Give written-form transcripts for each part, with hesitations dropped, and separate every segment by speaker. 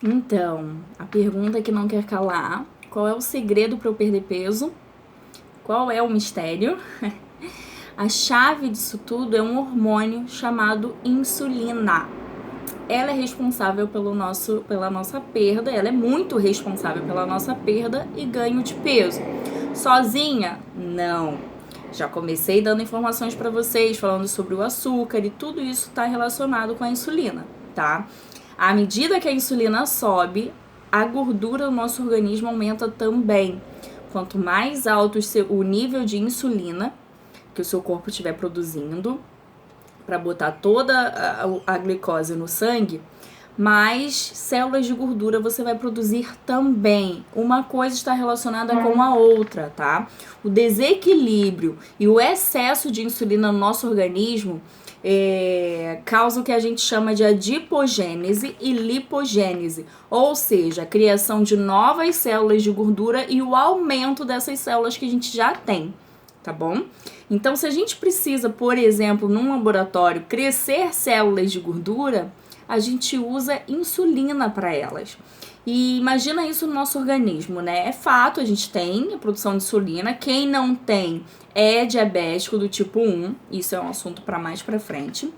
Speaker 1: Então, a pergunta que não quer calar: qual é o segredo para eu perder peso? Qual é o mistério? A chave disso tudo é um hormônio chamado insulina. Ela é responsável pela nossa perda, ela é muito responsável pela nossa perda e ganho de peso. Sozinha? Não. Já comecei dando informações para vocês, falando sobre o açúcar e tudo isso está relacionado com a insulina, tá? À medida que a insulina sobe, a gordura do nosso organismo aumenta também. Quanto mais alto o nível de insulina que o seu corpo estiver produzindo para botar toda a glicose no sangue, mais células de gordura você vai produzir também. Uma coisa está relacionada com a outra, tá? O desequilíbrio e o excesso de insulina no nosso organismo causa o que a gente chama de adipogênese e lipogênese, ou seja, a criação de novas células de gordura e o aumento dessas células que a gente já tem, tá bom? Então, se a gente precisa, por exemplo, num laboratório, crescer células de gordura, a gente usa insulina para elas. E imagina isso no nosso organismo, né? É fato, a gente tem a produção de insulina. Quem não tem é diabético do tipo 1. Isso é um assunto para mais para frente.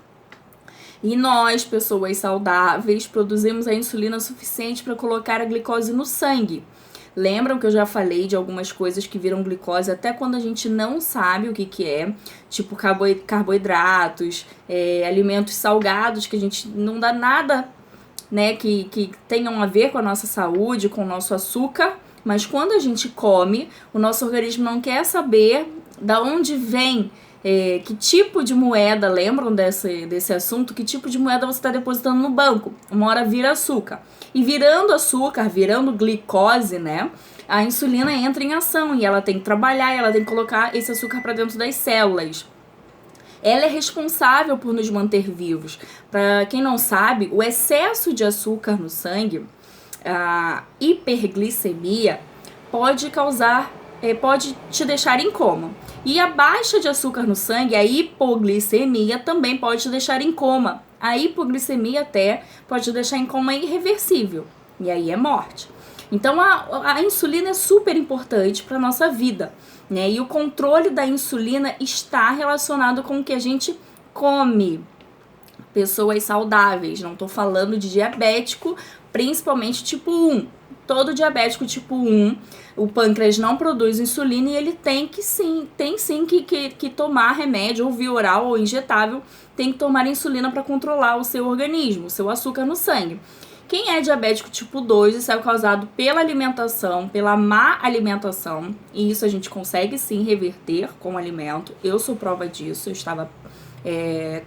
Speaker 1: E nós, pessoas saudáveis, produzimos a insulina suficiente para colocar a glicose no sangue. Lembram que eu já falei de algumas coisas que viram glicose até quando a gente não sabe o que é, tipo carboidratos, alimentos salgados que a gente não dá nada, né, que tenham a ver com a nossa saúde, com o nosso açúcar, mas quando a gente come, o nosso organismo não quer saber da onde vem, que tipo de moeda, lembram desse assunto? Que tipo de moeda você está depositando no banco? Uma hora vira açúcar. E virando açúcar, virando glicose, né? A insulina entra em ação e ela tem que trabalhar, ela tem que colocar esse açúcar para dentro das células. Ela é responsável por nos manter vivos. Para quem não sabe, o excesso de açúcar no sangue, a hiperglicemia, pode te deixar em coma. E a baixa de açúcar no sangue, a hipoglicemia, também pode te deixar em coma. A hipoglicemia até pode te deixar em coma irreversível. E aí é morte. Então a insulina é super importante para a nossa vida, né? E o controle da insulina está relacionado com o que a gente come. Pessoas saudáveis, não estou falando de diabético, principalmente tipo 1. Todo diabético tipo 1, o pâncreas não produz insulina e ele tem sim que tomar remédio, ou via oral ou injetável, tem que tomar insulina para controlar o seu organismo, o seu açúcar no sangue. Quem é diabético tipo 2, isso é causado pela alimentação, pela má alimentação, e isso a gente consegue sim reverter com o alimento. Eu sou prova disso, eu estava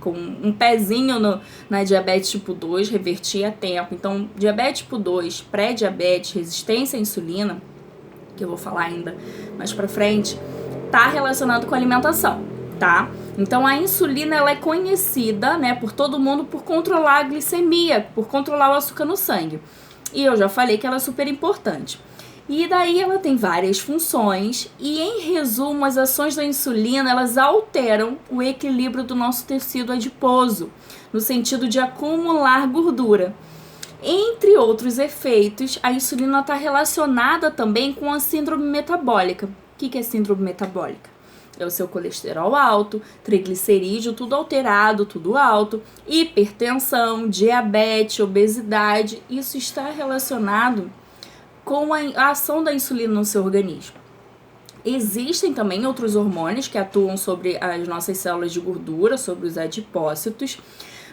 Speaker 1: com um pezinho na diabetes tipo 2, reverti a tempo. Então, diabetes tipo 2, pré-diabetes, resistência à insulina, que eu vou falar ainda mais pra frente, tá relacionado com a alimentação, tá? Então, a insulina, ela é conhecida, né, por todo mundo por controlar a glicemia, por controlar o açúcar no sangue. E eu já falei que ela é super importante. E daí ela tem várias funções e, em resumo, as ações da insulina, elas alteram o equilíbrio do nosso tecido adiposo, no sentido de acumular gordura. Entre outros efeitos, a insulina está relacionada também com a síndrome metabólica. O que é síndrome metabólica? É o seu colesterol alto, triglicerídeo, tudo alterado, tudo alto, hipertensão, diabetes, obesidade. Isso está relacionado com a ação da insulina no seu organismo. Existem também outros hormônios que atuam sobre as nossas células de gordura, sobre os adipócitos,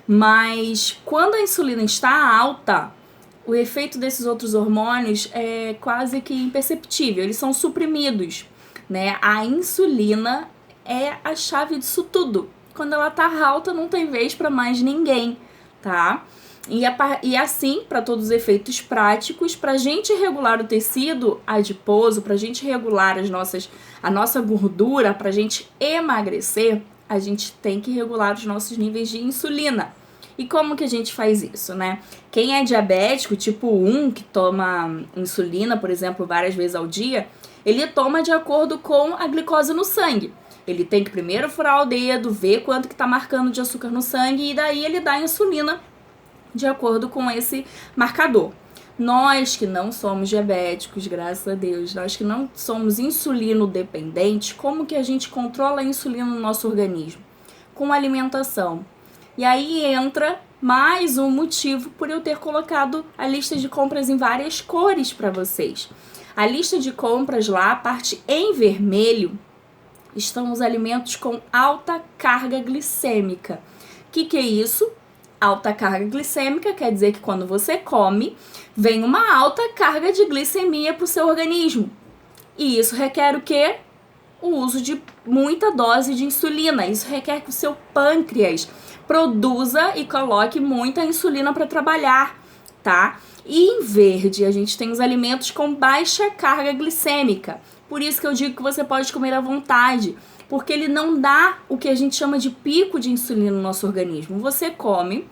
Speaker 1: mas quando a insulina está alta, o efeito desses outros hormônios é quase que imperceptível, eles são suprimidos, né? A insulina é a chave disso tudo. Quando ela tá alta, não tem vez para mais ninguém, tá? E assim, para todos os efeitos práticos, para a gente regular o tecido adiposo, para a gente regular a nossa gordura, para a gente emagrecer, a gente tem que regular os nossos níveis de insulina. E como que a gente faz isso, né? Quem é diabético tipo 1, que toma insulina, por exemplo, várias vezes ao dia, ele toma de acordo com a glicose no sangue. Ele tem que primeiro furar o dedo, ver quanto que tá marcando de açúcar no sangue e daí ele dá insulina de acordo com esse marcador. Nós que não somos diabéticos, graças a Deus, nós que não somos insulino dependentes, como que a gente controla a insulina no nosso organismo? Com alimentação. E aí entra mais um motivo por eu ter colocado a lista de compras em várias cores para vocês. A lista de compras lá, a parte em vermelho, estão os alimentos com alta carga glicêmica. O que é isso? Alta carga glicêmica quer dizer que quando você come, vem uma alta carga de glicemia para o seu organismo. E isso requer o quê? O uso de muita dose de insulina. Isso requer que o seu pâncreas produza e coloque muita insulina para trabalhar, tá? E em verde, a gente tem os alimentos com baixa carga glicêmica. Por isso que eu digo que você pode comer à vontade, porque ele não dá o que a gente chama de pico de insulina no nosso organismo. Você come,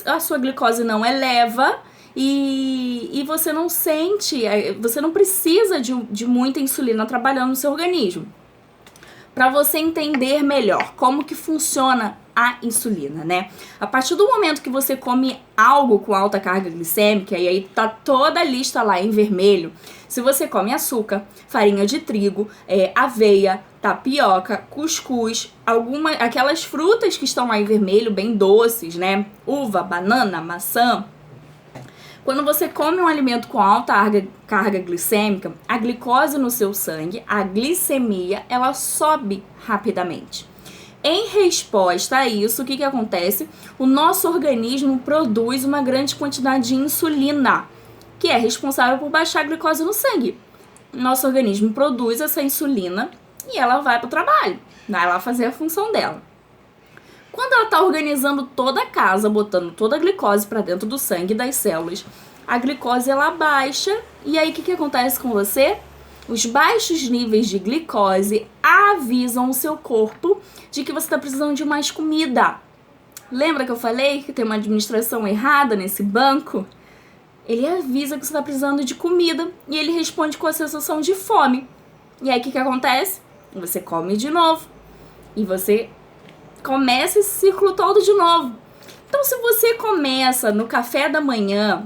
Speaker 1: a sua glicose não eleva e você não sente, você não precisa de muita insulina trabalhando no seu organismo. Para você entender melhor como que funciona a insulina, né? A partir do momento que você come algo com alta carga glicêmica, e aí tá toda a lista lá em vermelho, se você come açúcar, farinha de trigo, aveia, tapioca, cuscuz, aquelas frutas que estão lá em vermelho, bem doces, né? Uva, banana, maçã. Quando você come um alimento com alta carga glicêmica, a glicose no seu sangue, a glicemia, ela sobe rapidamente. Em resposta a isso, o que acontece? O nosso organismo produz uma grande quantidade de insulina, que é responsável por baixar a glicose no sangue. Nosso organismo produz essa insulina e ela vai para o trabalho, vai lá fazer a função dela. Quando ela está organizando toda a casa, botando toda a glicose para dentro do sangue das células, a glicose ela baixa e aí o que acontece com você? Os baixos níveis de glicose avisam o seu corpo de que você está precisando de mais comida. Lembra que eu falei que tem uma administração errada nesse banco? Ele avisa que você está precisando de comida e ele responde com a sensação de fome. E aí o que acontece? Você come de novo e você começa esse ciclo todo de novo. Então, se você começa no café da manhã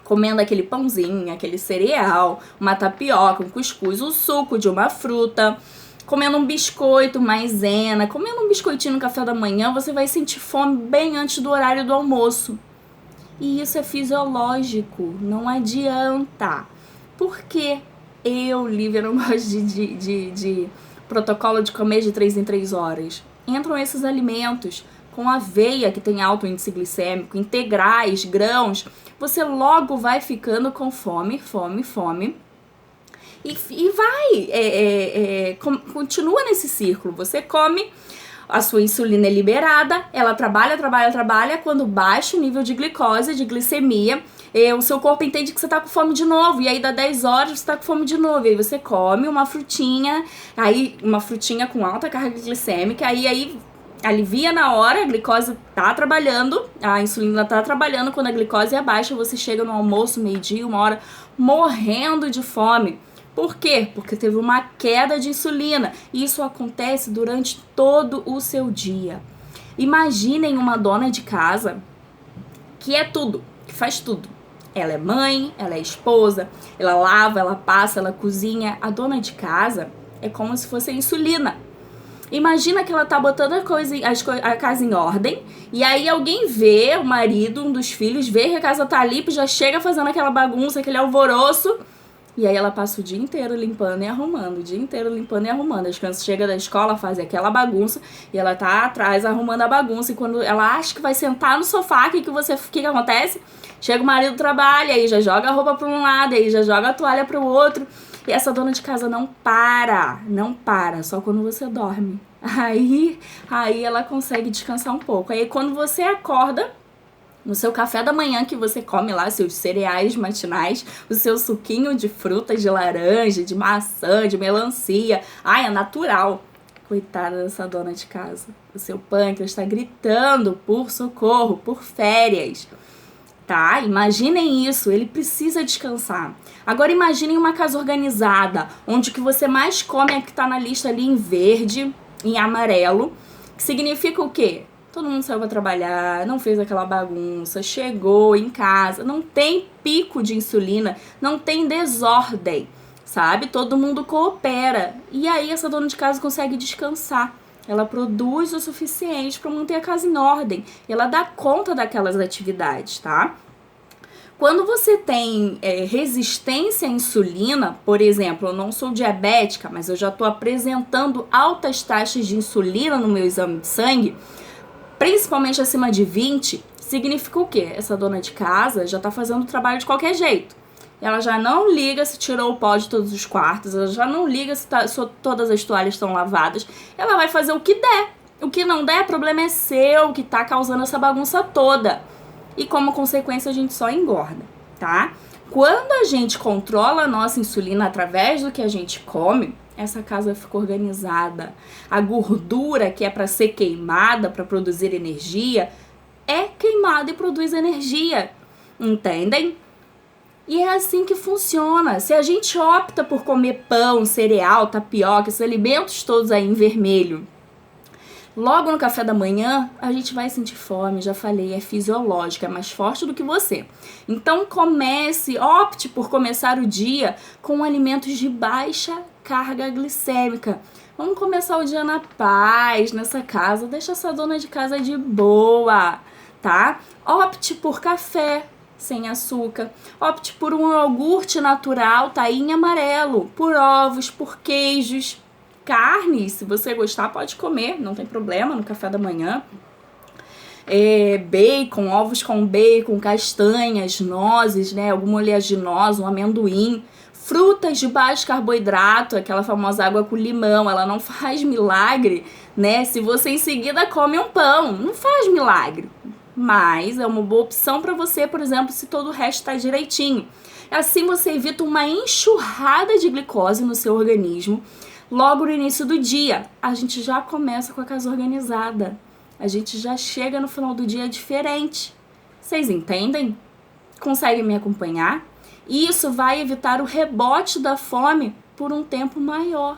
Speaker 1: comendo aquele pãozinho, aquele cereal, uma tapioca, um cuscuz, o suco de uma fruta, comendo um biscoito, maisena, comendo um biscoitinho no café da manhã, você vai sentir fome bem antes do horário do almoço. E isso é fisiológico, não adianta. Por que eu, Lívia, não gosto de protocolo de comer de 3 em 3 horas? Entram esses alimentos com aveia, que tem alto índice glicêmico, integrais, grãos, você logo vai ficando com fome, e vai, continua nesse círculo. Você come, a sua insulina é liberada, ela trabalha, quando baixa o nível de glicose, de glicemia, o seu corpo entende que você tá com fome de novo, e aí dá 10 horas você tá com fome de novo, e aí você come uma frutinha, uma frutinha com alta carga glicêmica, aí alivia na hora, a glicose tá trabalhando, a insulina tá trabalhando, quando a glicose é baixa, você chega no almoço, meio-dia, 1 hora, morrendo de fome. Por quê? Porque teve uma queda de insulina. E isso acontece durante todo o seu dia. Imaginem uma dona de casa que é tudo, que faz tudo. Ela é mãe, ela é esposa, ela lava, ela passa, ela cozinha. A dona de casa é como se fosse a insulina. Imagina que ela tá botando a casa em ordem, e aí alguém vê, o marido, um dos filhos, vê que a casa tá limpa, já chega fazendo aquela bagunça, aquele alvoroço, e aí ela passa o dia inteiro limpando e arrumando, As crianças chegam da escola, fazem aquela bagunça, e ela tá atrás arrumando a bagunça, e quando ela acha que vai sentar no sofá, o que acontece? Chega o marido do trabalho, aí já joga a roupa pra um lado, aí já joga a toalha pro outro. E essa dona de casa não para, só quando você dorme. Aí ela consegue descansar um pouco. Aí quando você acorda, no seu café da manhã que você come lá, seus cereais matinais, o seu suquinho de frutas, de laranja, de maçã, de melancia. É natural. Coitada dessa dona de casa. O seu pâncreas está gritando por socorro, por férias. Tá? Imaginem isso, ele precisa descansar. Agora imaginem uma casa organizada, onde o que você mais come é que tá na lista ali em verde, em amarelo, que significa o quê? todo mundo saiu pra trabalhar, não fez aquela bagunça, chegou em casa, não tem pico de insulina, não tem desordem, sabe? Todo mundo coopera. E aí essa dona de casa consegue descansar. Ela produz o suficiente para manter a casa em ordem. Ela dá conta daquelas atividades, tá? Quando você tem resistência à insulina, por exemplo, eu não sou diabética, mas eu já estou apresentando altas taxas de insulina no meu exame de sangue, principalmente acima de 20, significa o quê? Essa dona de casa já está fazendo o trabalho de qualquer jeito. Ela já não liga se tirou o pó de todos os quartos, ela já não liga se todas as toalhas estão lavadas. Ela vai fazer o que der. O que não der, problema é seu, que está causando essa bagunça toda. E como consequência a gente só engorda, tá? Quando a gente controla a nossa insulina através do que a gente come, essa casa fica organizada. A gordura que é para ser queimada, para produzir energia, é queimada e produz energia. Entendem? E é assim que funciona. Se a gente opta por comer pão, cereal, tapioca, esses alimentos todos aí em vermelho, logo no café da manhã, a gente vai sentir fome, já falei, é fisiológica, é mais forte do que você. Então opte por começar o dia com alimentos de baixa carga glicêmica. Vamos começar o dia na paz, nessa casa, deixa essa dona de casa de boa, tá? Opte por café sem açúcar, opte por um iogurte natural, tainha amarelo, por ovos, por queijos, carnes, se você gostar pode comer, não tem problema, no café da manhã. Bacon, ovos com bacon, castanhas, nozes, né, alguma oleaginosa, um amendoim, frutas de baixo carboidrato, aquela famosa água com limão, ela não faz milagre, né, se você em seguida come um pão, não faz milagre, mas é uma boa opção para você, por exemplo, se todo o resto está direitinho. Assim você evita uma enxurrada de glicose no seu organismo. Logo no início do dia, a gente já começa com a casa organizada. A gente já chega no final do dia diferente. Vocês entendem? Conseguem me acompanhar? E isso vai evitar o rebote da fome por um tempo maior.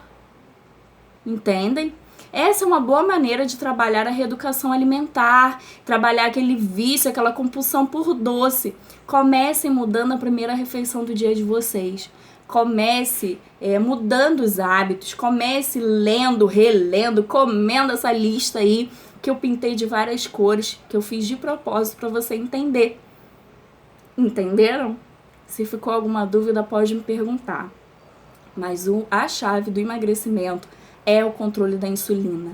Speaker 1: Entendem? Essa é uma boa maneira de trabalhar a reeducação alimentar, trabalhar aquele vício, aquela compulsão por doce. Comecem mudando a primeira refeição do dia de vocês. Comece mudando os hábitos, comece lendo, relendo, comendo essa lista aí que eu pintei de várias cores, que eu fiz de propósito para você entender. Entenderam? Se ficou alguma dúvida, pode me perguntar. Mas a chave do emagrecimento é o controle da insulina.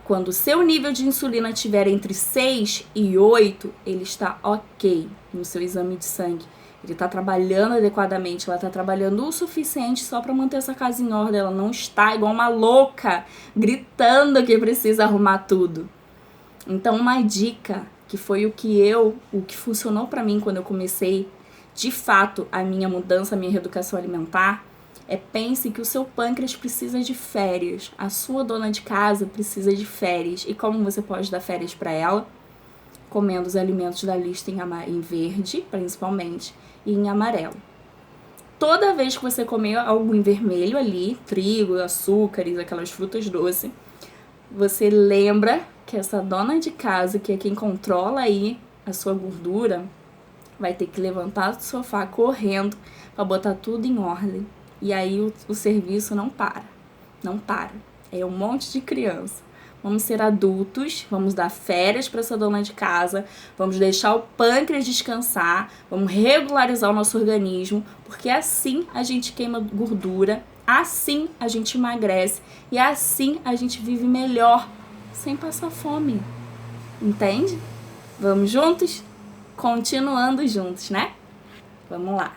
Speaker 1: Quando o seu nível de insulina estiver entre 6 e 8, ele está ok no seu exame de sangue. Ele está trabalhando adequadamente, ela está trabalhando o suficiente só para manter essa casa em ordem. Ela não está igual uma louca, gritando que precisa arrumar tudo. Então, uma dica, que foi o que funcionou para mim quando eu comecei, de fato, a minha mudança, a minha reeducação alimentar, pense que o seu pâncreas precisa de férias, a sua dona de casa precisa de férias. E como você pode dar férias para ela? Comendo os alimentos da lista em verde, principalmente, e em amarelo. Toda vez que você comer algo em vermelho ali, trigo, açúcares, aquelas frutas doces, você lembra que essa dona de casa, que é quem controla aí a sua gordura, vai ter que levantar do sofá correndo para botar tudo em ordem. E aí o serviço não para. Não para. É um monte de criança. Vamos ser adultos, vamos dar férias para essa dona de casa, vamos deixar o pâncreas descansar, vamos regularizar o nosso organismo, porque assim a gente queima gordura, assim a gente emagrece e assim a gente vive melhor, sem passar fome. Entende? Vamos juntos? Continuando juntos, né? Vamos lá.